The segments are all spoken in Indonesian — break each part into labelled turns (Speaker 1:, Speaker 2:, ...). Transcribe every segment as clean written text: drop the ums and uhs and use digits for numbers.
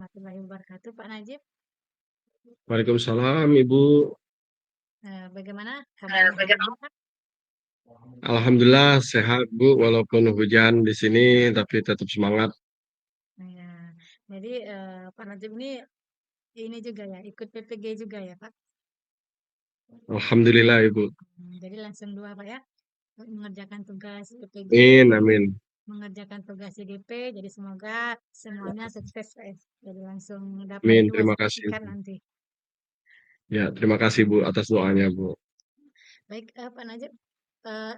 Speaker 1: Warahmatullahi wabarakatuh, Pak Najib.
Speaker 2: Waalaikumsalam, Ibu.
Speaker 1: Bagaimana kabarnya hari ini, Pak?
Speaker 2: Alhamdulillah sehat, Bu, walaupun hujan di sini, tapi tetap semangat.
Speaker 1: Ya, jadi Pak Najib ini juga ya, ikut PPG juga ya, Pak?
Speaker 2: Alhamdulillah, Ibu.
Speaker 1: Jadi langsung dua, Pak ya, mengerjakan tugas PPG,
Speaker 2: Amin, amin.
Speaker 1: mengerjakan tugas CGP, jadi semoga semuanya sukses, Pak ya. Jadi langsung dapat
Speaker 2: Amin,
Speaker 1: dua
Speaker 2: terima kasih.
Speaker 1: sertifikat nanti.
Speaker 2: Ya, terima kasih, Bu, atas doanya, Bu.
Speaker 1: Baik, Pak Najib,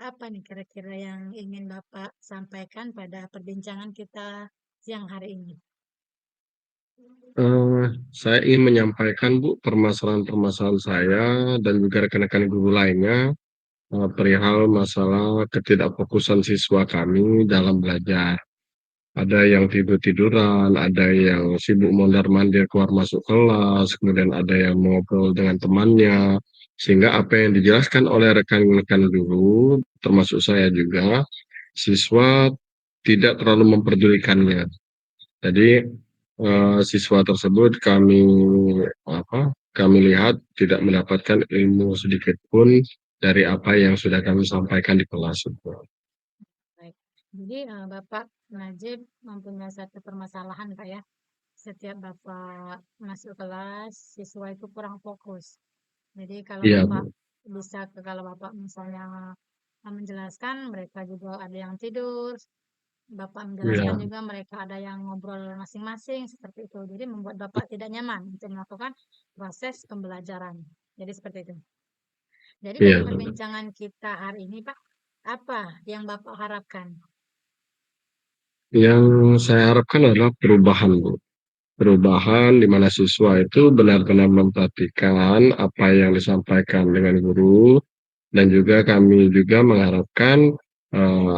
Speaker 1: apa nih kira-kira yang ingin Bapak sampaikan pada perbincangan kita siang hari ini?
Speaker 2: Saya ingin menyampaikan, Bu, permasalahan-permasalahan saya dan juga rekan-rekan guru lainnya perihal masalah ketidakfokusan siswa kami dalam belajar. Ada yang tidur-tiduran, ada yang sibuk mondar-mandir keluar masuk kelas, kemudian ada yang ngobrol dengan temannya, sehingga apa yang dijelaskan oleh rekan-rekan guru, termasuk saya juga, siswa tidak terlalu memperdulikannya. Jadi siswa tersebut kami lihat tidak mendapatkan ilmu sedikit pun dari apa yang sudah kami sampaikan di kelas.
Speaker 1: Baik. Jadi Bapak Najib mempunyai satu permasalahan Pak ya. Setiap Bapak masuk kelas, siswa itu kurang fokus. Jadi
Speaker 2: Iya, Bu.
Speaker 1: kalau Bapak misalnya menjelaskan, mereka juga ada yang tidur. Bapak menjelaskan
Speaker 2: Iya,
Speaker 1: juga mereka ada yang ngobrol masing-masing seperti itu. Jadi membuat Bapak tidak nyaman untuk melakukan proses pembelajaran. Jadi seperti itu. Jadi dari
Speaker 2: iya.
Speaker 1: perbincangan kita hari ini Pak, apa yang Bapak harapkan?
Speaker 2: Yang saya harapkan adalah perubahan, Bu. Perubahan di mana siswa itu benar-benar memperhatikan apa yang disampaikan dengan guru, dan juga kami juga mengharapkan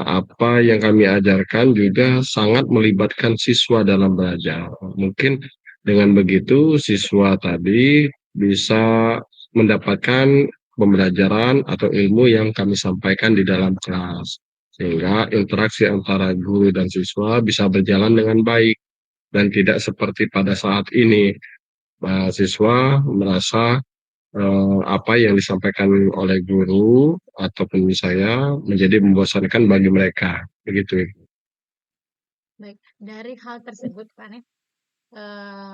Speaker 2: apa yang kami ajarkan juga sangat melibatkan siswa dalam belajar. Mungkin dengan begitu siswa tadi bisa mendapatkan pembelajaran atau ilmu yang kami sampaikan di dalam kelas. Sehingga interaksi antara guru dan siswa bisa berjalan dengan baik dan tidak seperti pada saat ini mahasiswa merasa apa yang disampaikan oleh guru ataupun saya menjadi membosankan bagi mereka, begitu.
Speaker 1: Baik, dari hal tersebut Pak nih,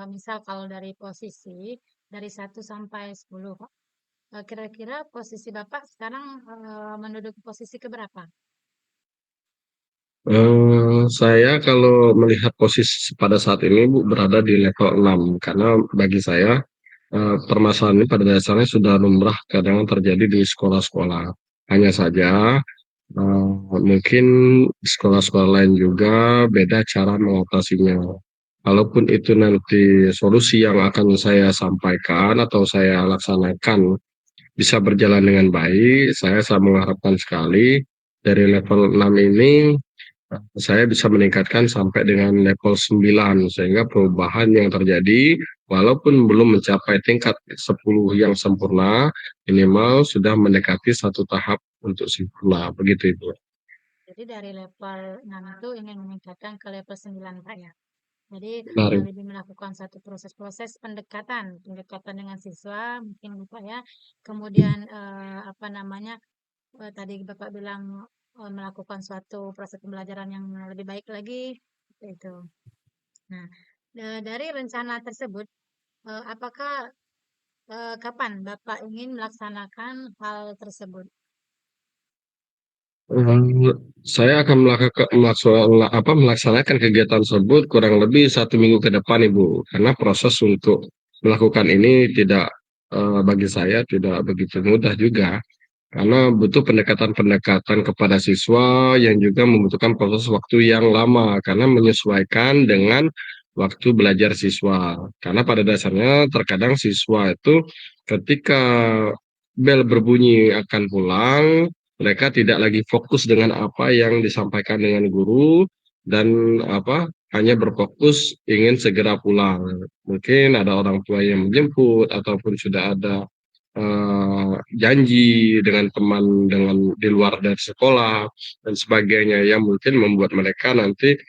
Speaker 1: misal kalau dari posisi dari 1 sampai 10 Pak, kira-kira posisi Bapak sekarang menduduki posisi keberapa?
Speaker 2: Saya kalau melihat posisi pada saat ini Bu berada di level 6 karena bagi saya permasalahan ini pada dasarnya sudah lumrah kadang terjadi di sekolah-sekolah. Hanya saja mungkin sekolah-sekolah lain juga beda cara mengatasinya. Kalaupun itu nanti solusi yang akan saya sampaikan atau saya laksanakan bisa berjalan dengan baik, saya sangat mengharapkan sekali dari level 6 ini saya bisa meningkatkan sampai dengan level 9 sehingga perubahan yang terjadi walaupun belum mencapai tingkat 10 yang sempurna, minimal sudah mendekati satu tahap untuk sempurna, begitu Ibu.
Speaker 1: Jadi dari level 6 itu ingin meningkatkan ke level 9 Pak ya. Jadi
Speaker 2: Benar,
Speaker 1: lebih melakukan satu proses-proses pendekatan dengan siswa mungkin Bapak ya. Kemudian apa namanya tadi Bapak bilang melakukan suatu proses pembelajaran yang lebih baik lagi seperti itu. Nah, dari rencana tersebut, apakah kapan Bapak ingin melaksanakan hal tersebut?
Speaker 2: Saya akan melaksanakan kegiatan tersebut kurang lebih 1 minggu ke depan Ibu, karena proses untuk melakukan ini tidak bagi saya tidak begitu mudah juga. Karena butuh pendekatan-pendekatan kepada siswa yang juga membutuhkan proses waktu yang lama karena menyesuaikan dengan waktu belajar siswa. Karena pada dasarnya terkadang siswa itu ketika bel berbunyi akan pulang, mereka tidak lagi fokus dengan apa yang disampaikan dengan guru dan hanya berfokus ingin segera pulang. Mungkin ada orang tua yang menjemput ataupun sudah ada janji dengan teman dengan di luar dari sekolah dan sebagainya yang mungkin membuat mereka nanti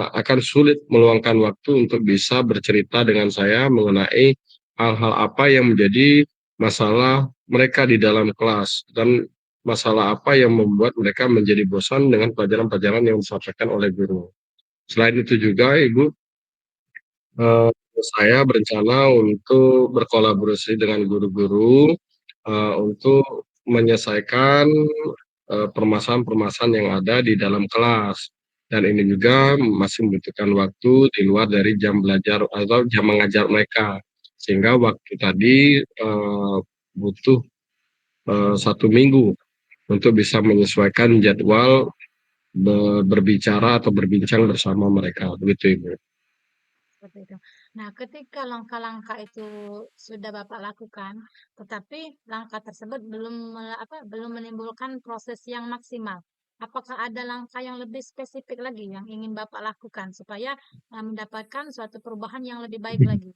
Speaker 2: akan sulit meluangkan waktu untuk bisa bercerita dengan saya mengenai hal-hal apa yang menjadi masalah mereka di dalam kelas dan masalah apa yang membuat mereka menjadi bosan dengan pelajaran-pelajaran yang disampaikan oleh guru. Selain itu juga, Ibu, Eee, saya berencana untuk berkolaborasi dengan guru-guru, untuk menyelesaikan, permasalahan-permasalahan yang ada di dalam kelas. Dan ini juga masih membutuhkan waktu di luar dari jam belajar atau jam mengajar mereka. Sehingga waktu tadi, butuh, 1 minggu untuk bisa menyesuaikan jadwal berbicara atau berbincang bersama mereka, begitu Ibu.
Speaker 1: Seperti itu. Nah, ketika langkah-langkah itu sudah Bapak lakukan, tetapi langkah tersebut belum menimbulkan proses yang maksimal. Apakah ada langkah yang lebih spesifik lagi yang ingin Bapak lakukan supaya mendapatkan suatu perubahan yang lebih baik lagi?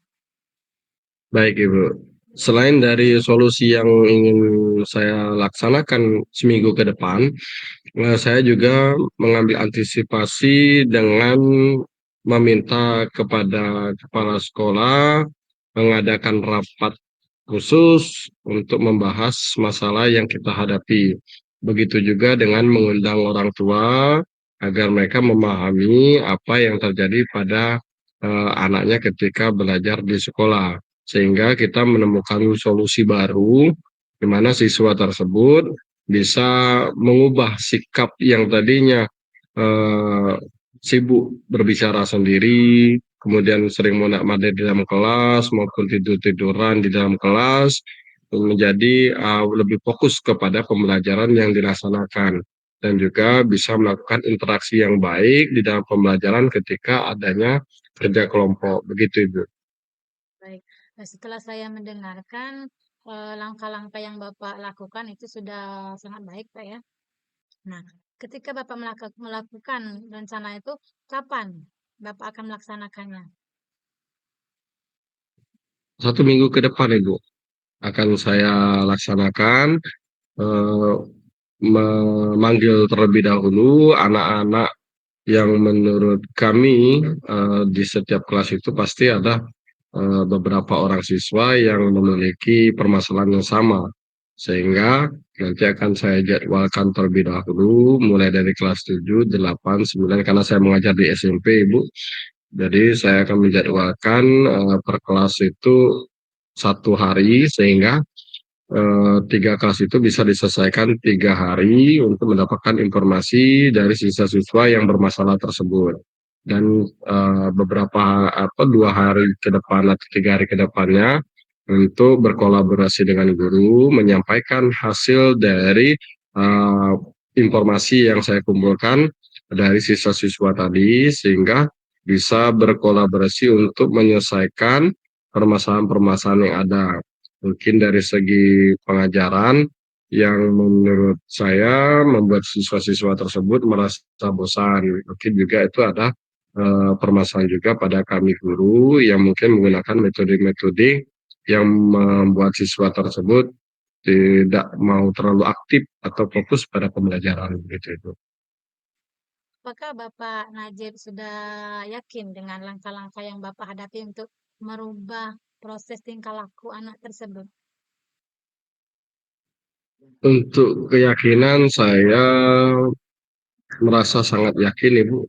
Speaker 2: Baik Ibu, selain dari solusi yang ingin saya laksanakan seminggu ke depan, saya juga mengambil antisipasi dengan meminta kepada kepala sekolah mengadakan rapat khusus untuk membahas masalah yang kita hadapi. Begitu juga dengan mengundang orang tua agar mereka memahami apa yang terjadi pada anaknya ketika belajar di sekolah. Sehingga kita menemukan solusi baru di mana siswa tersebut bisa mengubah sikap yang tadinya eh, sibuk berbicara sendiri, kemudian sering mondar-mandir di dalam kelas maupun tidur-tiduran di dalam kelas, menjadi lebih fokus kepada pembelajaran yang dilaksanakan dan juga bisa melakukan interaksi yang baik di dalam pembelajaran ketika adanya kerja kelompok. Begitu, Ibu.
Speaker 1: Baik. Nah, setelah saya mendengarkan langkah-langkah yang Bapak lakukan itu sudah sangat baik, Pak ya. Nah, ketika Bapak melakukan rencana itu, kapan Bapak akan melaksanakannya?
Speaker 2: 1 minggu ke depan, Ibu, akan saya laksanakan, eh, memanggil terlebih dahulu anak-anak yang menurut kami di setiap kelas itu pasti ada beberapa orang siswa yang memiliki permasalahan yang sama. Sehingga nanti akan saya jadwalkan terlebih dahulu mulai dari kelas 7, 8, 9 karena saya mengajar di SMP, Ibu. Jadi saya akan menjadwalkan per kelas itu 1 hari sehingga 3 kelas itu bisa diselesaikan 3 hari untuk mendapatkan informasi dari siswa-siswa yang bermasalah tersebut. Dan beberapa 2 hari ke depan atau 3 hari ke depannya untuk berkolaborasi dengan guru, menyampaikan hasil dari uh, informasi yang saya kumpulkan dari siswa-siswa tadi, sehingga bisa berkolaborasi untuk menyelesaikan permasalahan-permasalahan yang ada. Mungkin dari segi pengajaran yang menurut saya membuat siswa-siswa tersebut merasa bosan. Mungkin juga itu ada permasalahan juga pada kami guru yang mungkin menggunakan metode-metode yang membuat siswa tersebut tidak mau terlalu aktif atau fokus pada pembelajaran gitu itu.
Speaker 1: Apakah Bapak Najib sudah yakin dengan langkah-langkah yang Bapak hadapi untuk merubah proses tingkah laku anak tersebut?
Speaker 2: Untuk keyakinan saya merasa sangat yakin Ibu,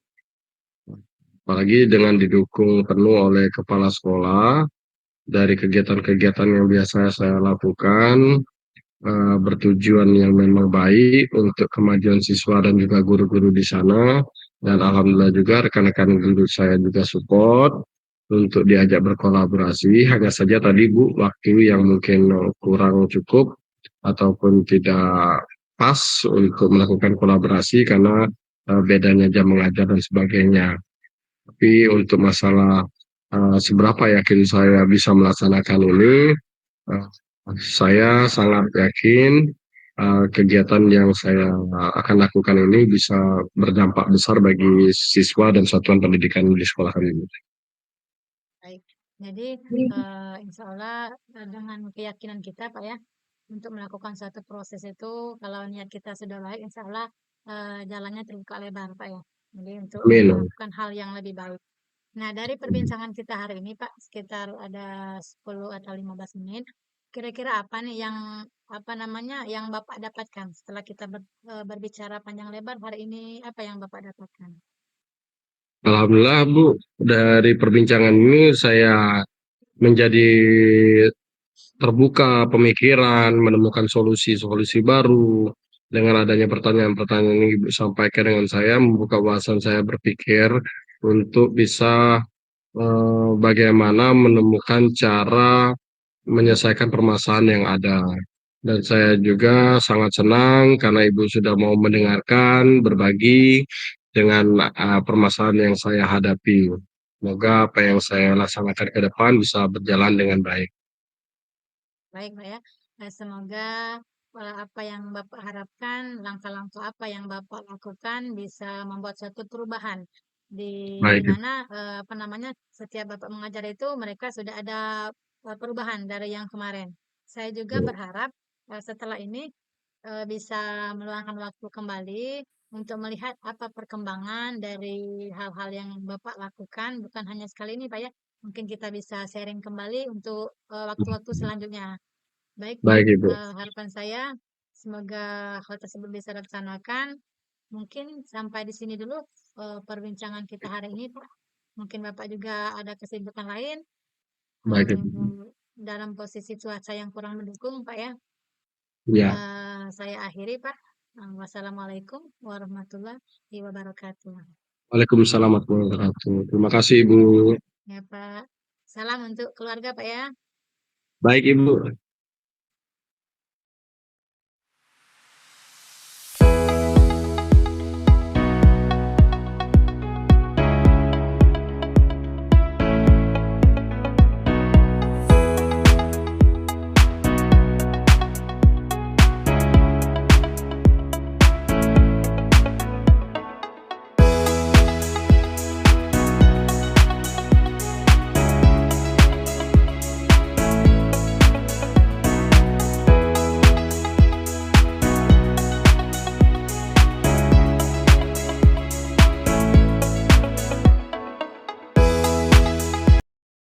Speaker 2: apalagi dengan didukung penuh oleh kepala sekolah dari kegiatan-kegiatan yang biasa saya lakukan, bertujuan yang memang baik untuk kemajuan siswa dan juga guru-guru di sana. Dan alhamdulillah juga rekan-rekan guru saya juga support. untuk diajak berkolaborasi. Hanya saja tadi Bu, waktu yang mungkin kurang cukup ataupun tidak pas untuk melakukan kolaborasi karena bedanya jam mengajar dan sebagainya. Tapi untuk masalah seberapa yakin saya bisa melaksanakan ini, eh, saya sangat yakin kegiatan yang saya akan lakukan ini bisa berdampak besar bagi siswa dan satuan pendidikan di sekolah kami.
Speaker 1: Baik. Jadi, insya Allah dengan keyakinan kita, Pak ya, untuk melakukan suatu proses itu, kalau niat kita sudah baik, insya Allah jalannya terbuka lebar, Pak ya. Jadi untuk
Speaker 2: Amin.
Speaker 1: melakukan hal yang lebih baik. Nah, dari perbincangan kita hari ini, Pak, sekitar ada 10 atau 15 menit. Kira-kira apa nih yang apa namanya yang Bapak dapatkan setelah kita berbicara panjang lebar hari ini? Apa yang Bapak dapatkan?
Speaker 2: Alhamdulillah Bu, dari perbincangan ini saya menjadi terbuka pemikiran, menemukan solusi-solusi baru. Dengan adanya pertanyaan-pertanyaan yang Ibu sampaikan dengan saya, membuka wawasan saya berpikir untuk bisa bagaimana menemukan cara menyelesaikan permasalahan yang ada. Dan saya juga sangat senang karena Ibu sudah mau mendengarkan, berbagi dengan permasalahan yang saya hadapi. Semoga apa yang saya laksanakan ke depan bisa berjalan dengan baik.
Speaker 1: Baik, Pak ya. Semoga apa yang Bapak harapkan, langkah-langkah apa yang Bapak lakukan bisa membuat suatu perubahan di
Speaker 2: Baik,
Speaker 1: mana apa namanya setiap Bapak mengajar itu mereka sudah ada perubahan dari yang kemarin. Saya juga
Speaker 2: Ibu.
Speaker 1: berharap setelah ini bisa meluangkan waktu kembali untuk melihat apa perkembangan dari hal-hal yang Bapak lakukan, bukan hanya sekali ini, Pak ya. Mungkin kita bisa sharing kembali untuk waktu-waktu selanjutnya. Baik, Pak.
Speaker 2: Baik, Ibu.
Speaker 1: Harapan saya semoga hal tersebut bisa dilaksanakan. Mungkin sampai di sini dulu perbincangan kita hari ini, Pak. Mungkin Bapak juga ada kesibukan lain
Speaker 2: Baik, Ibu.
Speaker 1: dalam posisi cuaca yang kurang mendukung, Pak ya.
Speaker 2: Ya,
Speaker 1: Saya akhiri, Pak. Wassalamualaikum warahmatullahi wabarakatuh.
Speaker 2: Waalaikumsalam warahmatullahi wabarakatuh. Terima kasih, Ibu.
Speaker 1: Ya, Pak. Salam untuk keluarga, Pak ya.
Speaker 2: Baik, Ibu.